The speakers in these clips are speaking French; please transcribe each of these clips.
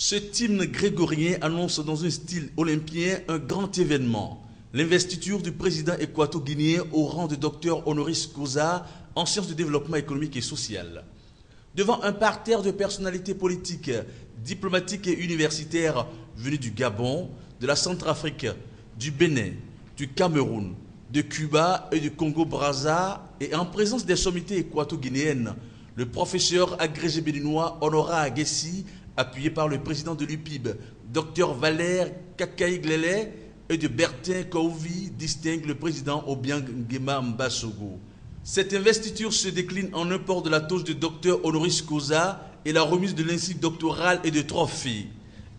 Ce hymne grégorien annonce dans un style olympien un grand événement. L'investiture du président équato-guinéen au rang de docteur honoris causa en sciences de développement économique et social. Devant un parterre de personnalités politiques, diplomatiques et universitaires venus du Gabon, de la Centrafrique, du Bénin, du Cameroun, de Cuba et du Congo-Brazza, et en présence des sommités équato-guinéennes, le professeur agrégé béninois Honora Aguessi, appuyé par le président de l'UPIB, Dr Valère Kakaïglele, et de Bertin Kouvi, distingue le président Obiang Nguema Mbasogo. Cette investiture se décline en un port de la toge de docteur honoris causa et la remise de l'insigne doctorale et de trophées.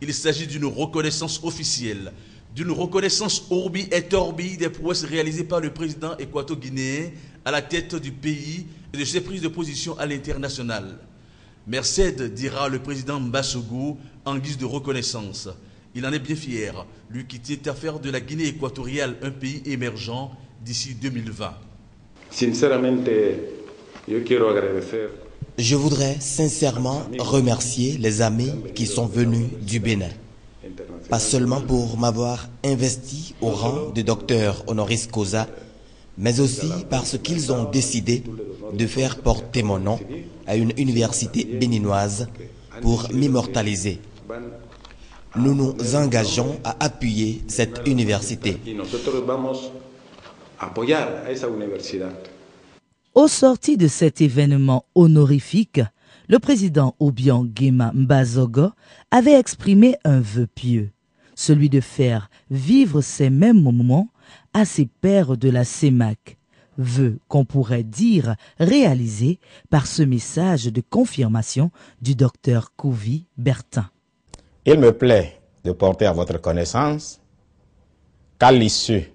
Il s'agit d'une reconnaissance officielle, d'une reconnaissance orbi et orbi des prouesses réalisées par le président équato-guinéen à la tête du pays et de ses prises de position à l'international. Merced, dira le président Mbasogo en guise de reconnaissance. Il en est bien fier, lui qui tient à faire de la Guinée équatoriale un pays émergent d'ici 2020. Je voudrais sincèrement remercier les amis qui sont venus du Bénin. Pas seulement pour m'avoir investi au rang de docteur honoris causa, mais aussi parce qu'ils ont décidé de faire porter mon nom à une université béninoise pour m'immortaliser. Nous nous engageons à appuyer cette université. Au sorti de cet événement honorifique, le président Obiang Nguema Mbasogo avait exprimé un vœu pieux, celui de faire vivre ces mêmes moments à ses pairs de la CEMAC, vœu qu'on pourrait dire réalisé par ce message de confirmation du docteur Kouvi Bertin. Il me plaît de porter à votre connaissance qu'à l'issue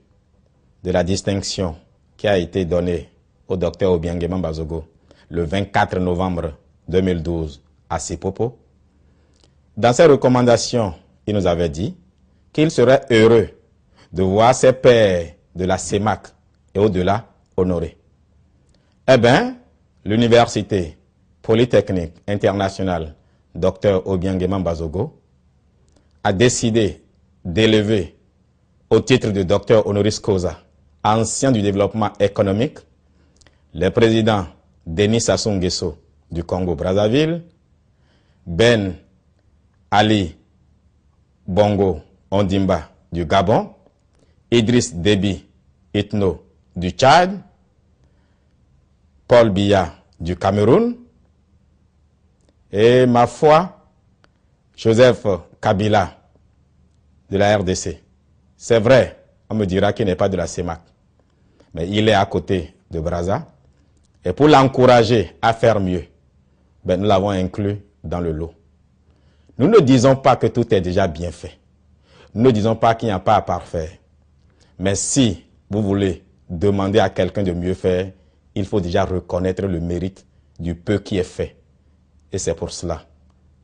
de la distinction qui a été donnée au docteur Obiang Nguema Mbasogo le 24 novembre 2012 à Sipopo, dans ses recommandations, il nous avait dit qu'il serait heureux de voir ses pairs de la CEMAC et au-delà honorés. Eh bien, l'Université Polytechnique Internationale Dr Obiang Nguema Mbasogo a décidé d'élever au titre de docteur honoris causa, ancien du développement économique, le président Denis Sassou Nguesso du Congo-Brazzaville, Ben Ali Bongo Ondimba du Gabon, Idriss Déby Itno du Tchad, Paul Biya du Cameroun et, ma foi, Joseph Kabila de la RDC. C'est vrai, on me dira qu'il n'est pas de la CEMAC, mais il est à côté de Brazza. Et pour l'encourager à faire mieux, nous l'avons inclus dans le lot. Nous ne disons pas que tout est déjà bien fait. Nous ne disons pas qu'il n'y a pas à parfaire. Mais si vous voulez demander à quelqu'un de mieux faire, il faut déjà reconnaître le mérite du peu qui est fait. Et c'est pour cela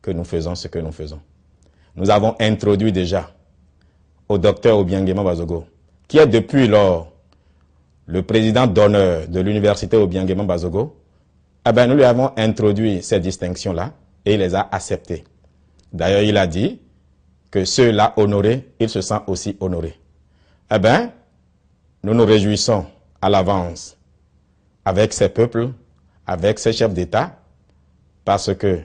que nous faisons ce que nous faisons. Nous avons introduit déjà au docteur Obiang Nguema Mbasogo, qui est depuis lors le président d'honneur de l'université Obiang Nguema Mbasogo, nous lui avons introduit ces distinctions-là et il les a acceptées. D'ailleurs, il a dit que ceux-là honorés, il se sent aussi honoré. Nous nous réjouissons à l'avance avec ces peuples, avec ces chefs d'État, parce que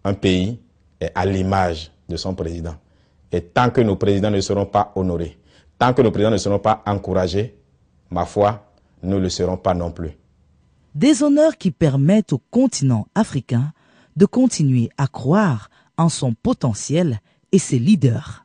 un pays est à l'image de son président. Et tant que nos présidents ne seront pas honorés, tant que nos présidents ne seront pas encouragés, ma foi, nous ne le serons pas non plus. Des honneurs qui permettent au continent africain de continuer à croire en son potentiel et ses leaders.